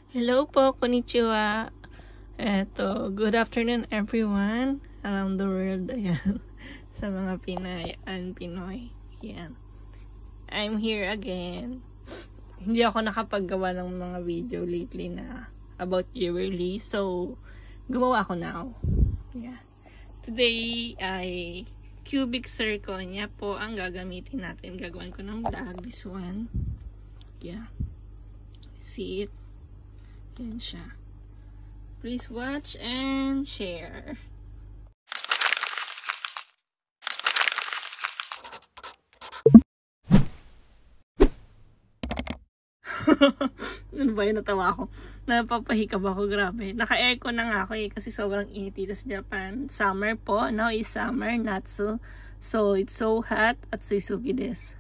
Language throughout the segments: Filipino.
Hello po, konnichiwa. Good afternoon everyone around the world. Ayan. Sa mga Pinoy. Ayan. I'm here again. Hindi ako nakapaggawa ng mga video lately na about jewelry. So, gumawa ako now. Yeah. Today ay cubic zirconia po ang gagamitin natin. Gagawin ko ng bag. This one. Yeah. See it? Yan siya. Please watch and share. Ano ba yun? Natawa ako. Napapahikab ako. Grabe. Naka-aircon na nga ako kasi sobrang init dito sa Japan. Summer po. Now is summer. Natsu. So, it's so hot at suisugi desu.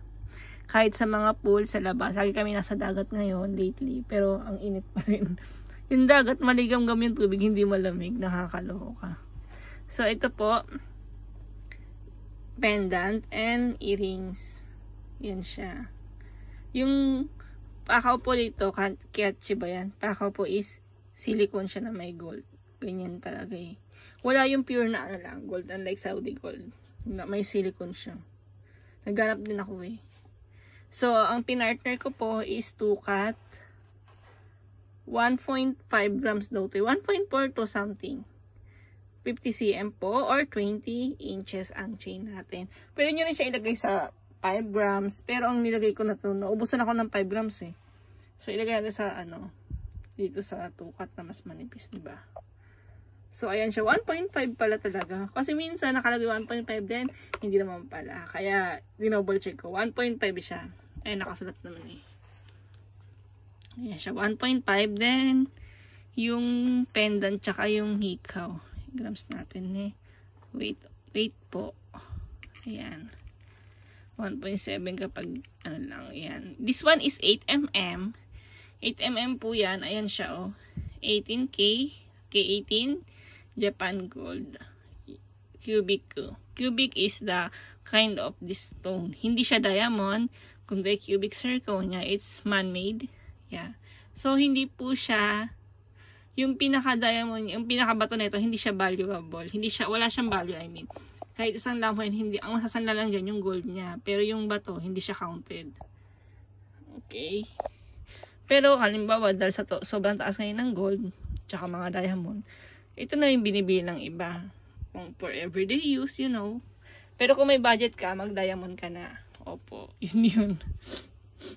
Kahit sa mga pool sa labas. Lagi kami nasa dagat ngayon lately. Pero ang init pa rin. Yung dagat, maligam-gam yung tubig. Hindi malamig. Nakakaloko ka. So, ito po. Pendant and earrings. Yan siya. Yung pakaw po dito, kiachi ba yan? Pakaw po is silicone siya na may gold. Ganyan talaga eh. Wala yung pure na ano lang, gold. Unlike Saudi gold. May silicone siya. Naghanap din ako eh. So, ang pinartner ko po is 2-cat. 1.5 grams daw to. 1.4 to something. 50 cm po or 20 inches ang chain natin. Pwede nyo rin siya ilagay sa 5 grams. Pero ang nilagay ko na to, naubusan ako ng 5 grams eh. So, ilagay natin sa ano, dito sa 2-cat na mas manipis, diba? So, ayan siya. 1.5 pala talaga. Kasi minsan, nakalagay 1.5 din. Hindi naman pala. Kaya, dinouble check ko. 1.5 siya. Ayan, nakasulat naman eh. Ayan siya. 1.5 din. Yung pendant, tsaka yung hikaw. Grams natin eh. Wait po. Ayan. 1.7 kapag, ano lang, ayan. This one is 8mm. 8mm po yan. Ayan siya oh. 18K. K18. Japan gold. Cubic. Cubic is the kind of this stone. Hindi siya diamond. Kung the cubic zirconia, it's man-made. Yeah. So, hindi po siya, yung pinaka-diamond, yung pinaka-bato nito, hindi siya valuable. Wala siyang value, I mean. Kahit isang lampuin, hindi, ang masasanla lang dyan, yung gold niya. Pero yung bato, hindi siya counted. Okay. Pero, halimbawa, dahil sa sobrang taas ngayon ng gold, tsaka mga diamond, ito na yung binibili ng iba. Kung for everyday use, you know. Pero kung may budget ka, mag-diamond ka na. Opo, yun.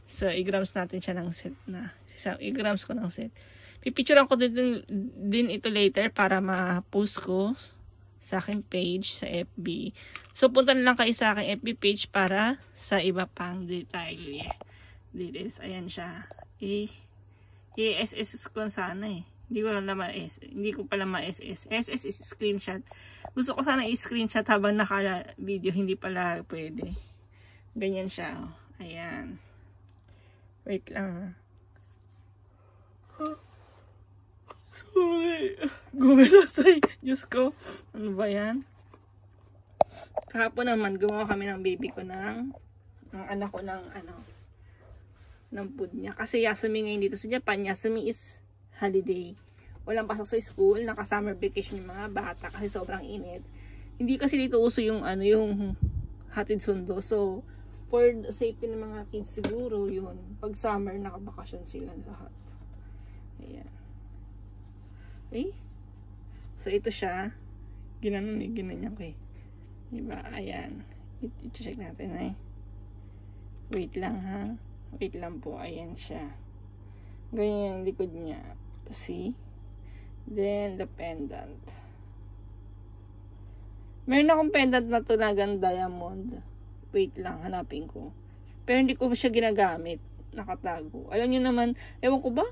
So, i-grams natin siya ng set na. I-grams ko ng set. Pipicturean ko din ito later para ma-post ko sa aking page sa FB. So, punta na lang kayo sa aking FB page para sa iba pang detail. Details. Ayan siya. I-SS ko sana eh. Hindi ko pala ma-SS. SS is screenshot. Gusto ko sana i-screenshot habang naka-video. Hindi pala pwede. Ganyan siya. Ayan. Wait lang. Sorry. Gumilasay. Diyos ko. Ano ba yan? Kahapon naman, gumawa kami ng baby ko ng anak ko ng food niya. Kasi Yasumi ngayon dito sa Japan. Yasumi is holiday. Walang pasok sa school. Naka-summer vacation yung mga bata kasi sobrang init. Hindi kasi dito uso yung yung hatid sundo. So, for the safety ng mga kids siguro yun. Pag summer, nakabakasyon sila lahat. Ayan. Okay? So, ito siya. Ginanyan ko eh. Diba? Ayan. I-check natin eh. Wait lang ha. Wait lang po. Ayan siya. Ganyan yung likod niya. See? Then, the pendant. Meron akong pendant na tunagang diamond. Wait lang, hanapin ko. Pero hindi ko siya ginagamit. Nakatago. Alam niyo naman, ewan ko ba?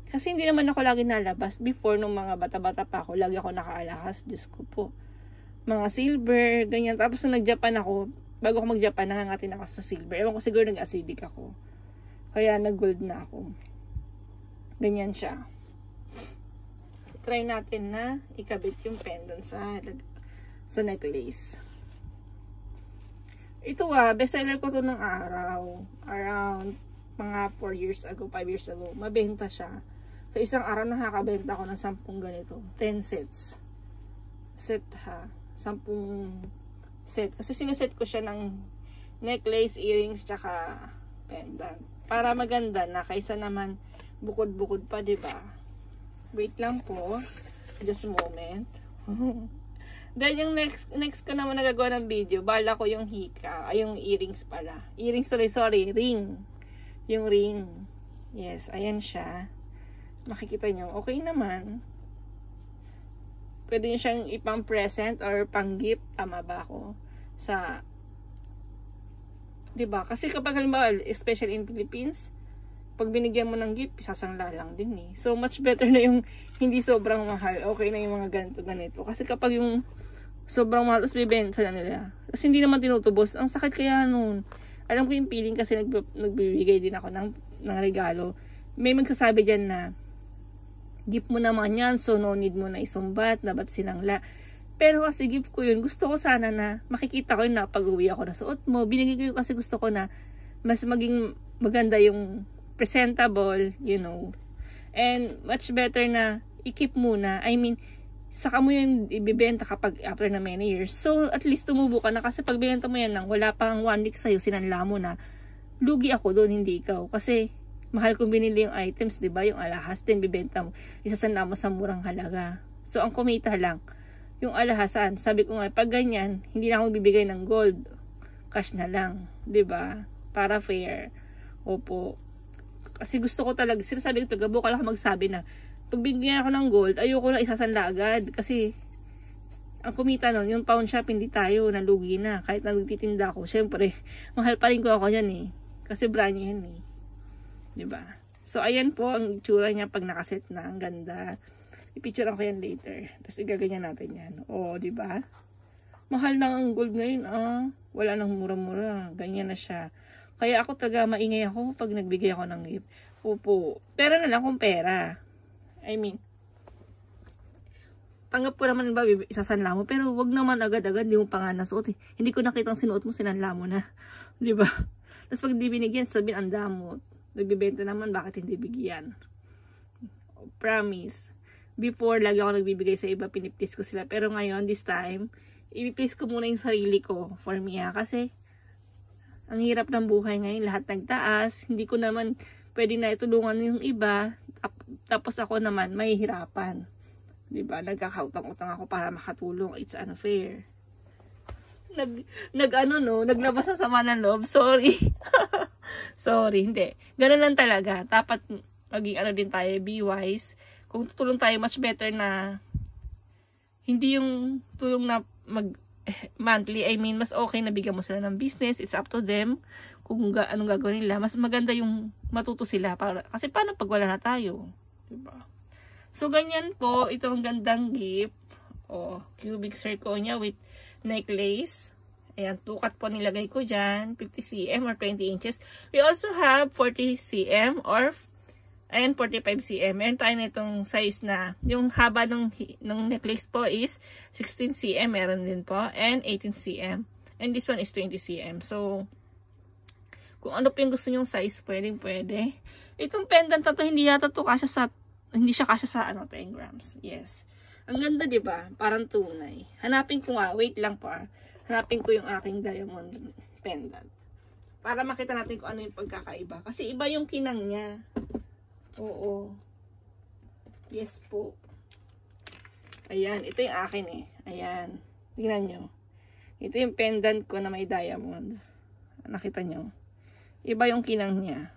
Kasi hindi naman ako lagi nalabas. Before, nung mga bata-bata pa ako, lagi ako nakaalahas. Diyos ko po. Mga silver, ganyan. Tapos nung nag-Japan ako, bago ako mag-Japan, nangangatin ako sa silver. Ewan ko, siguro nag-acidic ako. Kaya nag-gold na ako. Ganyan siya. Try natin na ikabit yung pendant sa necklace. Ito bestseller ko to ng araw. Around mga 4 years ago, 5 years ago. Mabenta siya. So, isang araw nakakabenta ako ng 10 ganito. 10 sets. Set ha. 10 set. Kasi sineset ko siya ng necklace, earrings, tsaka pendant. Para maganda na kaysa naman bukod-bukod pa, diba? Wait lang po. Just a moment. Then, yung next ko naman nagagawa ng video, bala ko yung hika. Ay, yung earrings pala. Earrings, sorry. Ring. Yung ring. Yes, ayan siya. Makikita nyo, okay naman. Pwede nyo siyang ipang present or pang gift. Tama ba ako? Sa, diba? Kasi kapag halimbawa, especially in Philippines, pag binigyan mo ng gift, sasangla lang din eh. So, much better na yung hindi sobrang mahal. Okay na yung mga ganito. Kasi kapag yung sobrang mahal, tapos bibenta na nila. Kasi hindi naman tinutubos. Ang sakit kaya nun. Alam ko yung feeling kasi nagbibigay din ako ng regalo. May magsasabi dyan na, gift mo naman yan, so no need mo na isumbat, na ba't sinangla. Pero kasi gift ko yun, gusto ko sana na makikita ko yun na pag-uwi ako na suot mo. Binigay ko yun kasi gusto ko na mas maging maganda yung presentable, you know. And much better na i-keep muna. I mean, saka mo yun ibibenta kapag after na many years. So, at least tumubo ka na kasi pag binenta mo yan nang wala pang 1 week sa'yo, sinanla mo na, lugi ako doon, hindi ikaw. Kasi, mahal kong binili yung items, di ba? Yung alahas din, bibenta mo. Isasanla mo sa murang halaga. So, ang kumita lang, yung alahasan. Sabi ko nga, pag ganyan, hindi na ako bibigay ng gold. Cash na lang. Di ba? Para fair. Opo. Kasi gusto ko talaga, sinasabi ko, bukal ako magsabi na, pag bigyan ako ng gold, ayoko na isasanla agad. Kasi, ang kumita nun, yung pawn shop, hindi tayo, nalugi na. Kahit na nagtitinda ako, syempre, mahal pa rin ko ako yan eh. Kasi brand new yan eh. Diba? So, ayan po ang itsura niya pag nakaset na. Ang ganda. I-picturean ko yan later. Tapos, igaganyan natin yan. O, diba? Mahal na ang gold ngayon, ah. Wala nang mura-mura. Ganyan na siya. Kaya ako taga maingay ako pag nagbigay ako ng gift. Opo. Pera na lang kung pera. I mean, tanggap ko naman ba, isasanla mo. Pero, wag naman agad-agad. Hindi mo pa nga nasuot eh. Hindi ko nakitang sinuot mo, sinanla mo na. Diba? Tapos, pag di binigyan, sabihin ang damot. Nagbibenta naman, bakit hindi bigyan? Promise. Before, lagi ako nagbibigay sa iba, piniplease ko sila. Pero ngayon, this time, i-please ko muna yung sarili ko for me ha. Kasi, ang hirap ng buhay ngayon, lahat nagtaas. Hindi ko naman pwede na itulungan yung iba. Tapos ako naman, may hirapan. Diba? Nagkakautang-utang ako para makatulong. It's unfair. Naglabas na sama ng loob. Sorry. Sorry, hindi. Ganun lang talaga. Dapat maging din tayo, be wise. Kung tutulong tayo, much better na hindi yung tulong na monthly. I mean, mas okay na bigyan mo sila ng business. It's up to them kung anong gagawin nila. Mas maganda yung matuto sila. Kasi paano pag wala na tayo? Diba? So, ganyan po. Ito ang gandang gift. Cubic zirconia with necklace. Ayan, 2 cut po nilagay ko dyan. 50 cm or 20 inches. We also have 40 cm or 45 cm. Meron tayo na itong size na. Yung haba ng necklace po is 16 cm. Meron din po. And 18 cm. And this one is 20 cm. So, kung ano po yung gusto nyong size, pwede. Itong pendant na to, hindi siya kasya sa 10 grams. Yes. Ang ganda, diba? Parang tunay. Hanapin ko nga. Wait lang po Hanapin ko yung aking diamond pendant. Para makita natin kung ano yung pagkakaiba. Kasi iba yung kinang niya. Oo. Yes po. Ayan. Ito yung akin eh. Ayan. Tingnan nyo. Ito yung pendant ko na may diamonds. Nakita nyo. Iba yung kinang niya.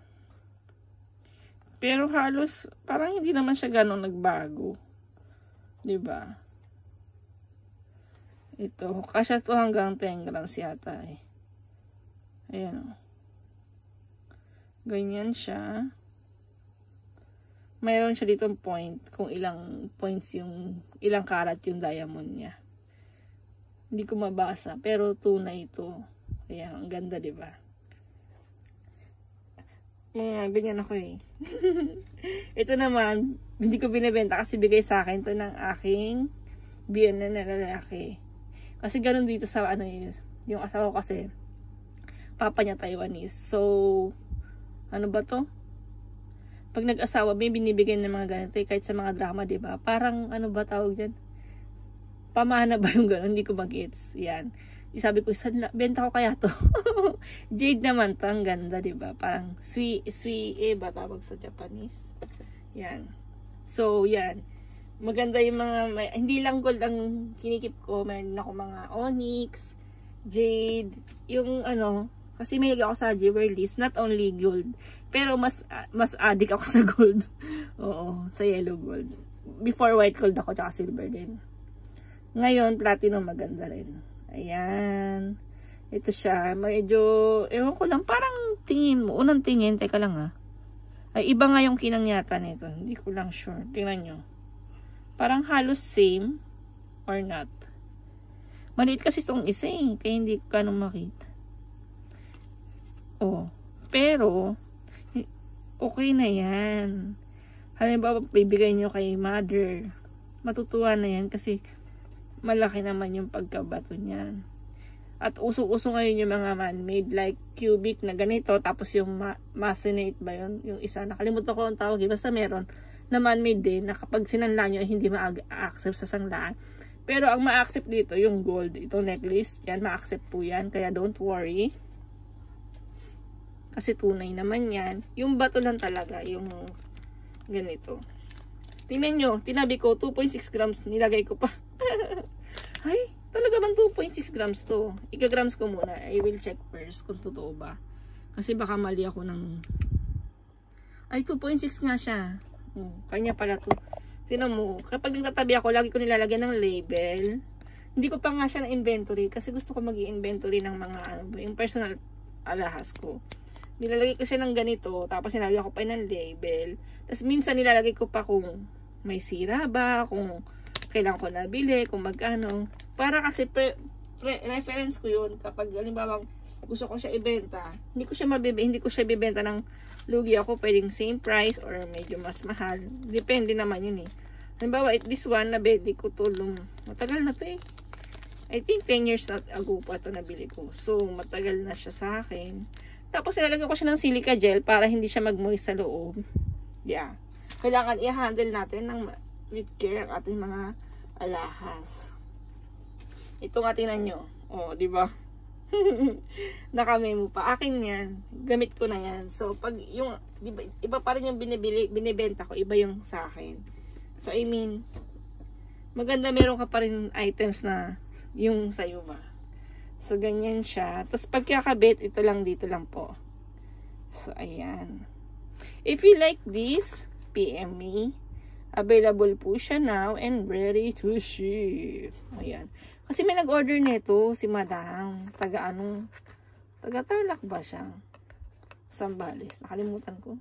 Pero halos, parang hindi naman siya ganun nagbago. Diba? Ito, kasya to hanggang 10 grams yata eh. Ayan o. Ganyan siya. Mayroon siya ditong point, kung ilang points ilang karat yung diamond niya. Hindi ko mabasa, pero tunay ito. Ayan, ang ganda diba? Ganyan ako eh. Ito naman, hindi ko binibenta kasi bigay sa akin to ng aking biyanan na lalaki. Kasi ganun dito sa yung asawa ko kasi papa niya Taiwanese. So, ano ba to? Pag nag-asawa, may binibigyan ng mga ganito, kahit sa mga drama, diba? Parang, ano ba tawag dyan? Pamana ba yung gano'n? Hindi ko mag-gets. Yan. Sabi ko, benta ko kaya to. Jade naman to. Ang ganda, diba? Parang, sui ba tawag sa Japanese? Yan. So, yan. Maganda yung mga, hindi lang gold ang kinikip ko. Meron ako mga onyx, jade, yung ano, kasi may ako sa jewelries, not only gold. Pero mas addict ako sa gold. Oo, sa yellow gold. Before white gold ako, tsaka silver din. Ngayon, platinum maganda rin. Ayan. Ito siya. Medyo, ewan ko lang, parang tingin mo. Unang tingin, teka lang ha. Ay, iba nga yung kinangyata nito. Hindi ko lang sure. Tingnan nyo. Parang halos same or not. Maliit kasi itong isa eh. Kaya hindi ko ganun makita. Oh. Pero, okay na yan. Halimbawa, bibigay nyo kay mother. Matutuwa na yan kasi malaki naman yung pagkabato niyan. At uso-uso ngayon yung mga man-made like cubic na ganito. Tapos yung machinate ba yun? Yung isa. Nakalimutan ko ang tawag. Basta meron na man-made din na kapag sinanla nyo hindi ma-accept sa sanglaan. Pero ang ma-accept dito yung gold. Itong necklace. Yan, ma-accept po yan. Kaya don't worry. Kasi tunay naman yan. Yung bato lang talaga. Yung ganito. Tingnan nyo. Tinabi ko 2.6 grams. Nilagay ko pa. Ay, talaga bang 2.6 grams to? Ika-grams ko muna. I will check first kung totoo ba. Kasi baka mali ako ng... Ay, 2.6 nga siya. Kanya pala to. Sino mo, kapag nagtatabi ako, lagi ko nilalagyan ng label. Hindi ko pa nga siya na inventory. Kasi gusto ko mag-i-inventory ng mga, ano ba, yung personal alahas ko. Nilalagay ko siya ng ganito. Tapos nilalagay ko pa ng label. Tapos minsan nilalagay ko pa kung may sira ba, kung kailangan ko nabili, kung magkano. Para kasi reference ko yun kapag halimbawa gusto ko siya ibenta. Hindi ko siya bibenta ng lugi ako. Pwedeng same price or medyo mas mahal. Depende naman yun eh. Halimbawa, this one, nabili ko to. Matagal na to eh. I think 10 years ago pa to nabili ko. So, matagal na siya sa akin. Tapos, nilalagyan ko siya ng silica gel para hindi siya mag-moist sa loob. Yeah. Kailangan i-handle natin with care ang ating mga alahas. Ito nga tingnan nyo. Oh, di ba? Nakamemo pa. Akin yan. Gamit ko na yan. So, pag yung, diba, iba pa rin yung binibenta ko. Iba yung sa akin. So, I mean, maganda meron ka pa rin items na yung sa'yo ba. So, ganyan siya. Tapos, pagkakabit, ito lang dito lang po. So, ayan. If you like this, PM me. Available po siya now and ready to ship. Ayan. Kasi may nag-order nito si Madam. Taga Tarlac ba siya? Sambales. Nakalimutan ko.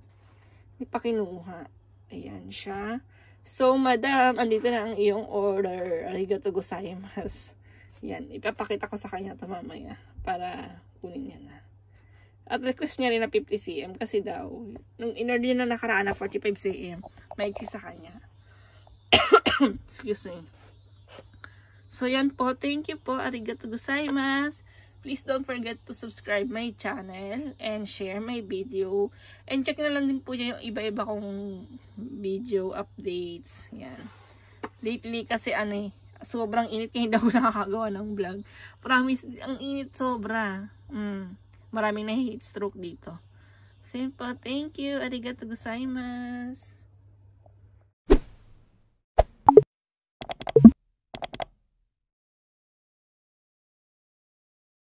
Hindi pa kinuha. Ayan siya. So, Madam, andito na ang iyong order. Arigato gozaimasu. Yan. Ipapakita ko sa kanya ito mamaya. Para kunin niya na. At request niya rin na 50 cm. Kasi daw, nung in-order na nakaraan na 45 cm, maiksi sa kanya. Excuse me. So, yan po. Thank you po. Arigato gozaimasu. Please don't forget to subscribe my channel and share my video. And check na lang din po niya yung iba-iba kong video updates. Yan. Lately kasi sobrang init kaya hindi ako nakakagawa ng vlog. Promise, ang init sobra. Maraming na heat stroke dito. So, yun po. Thank you. Arigato gozaimasu.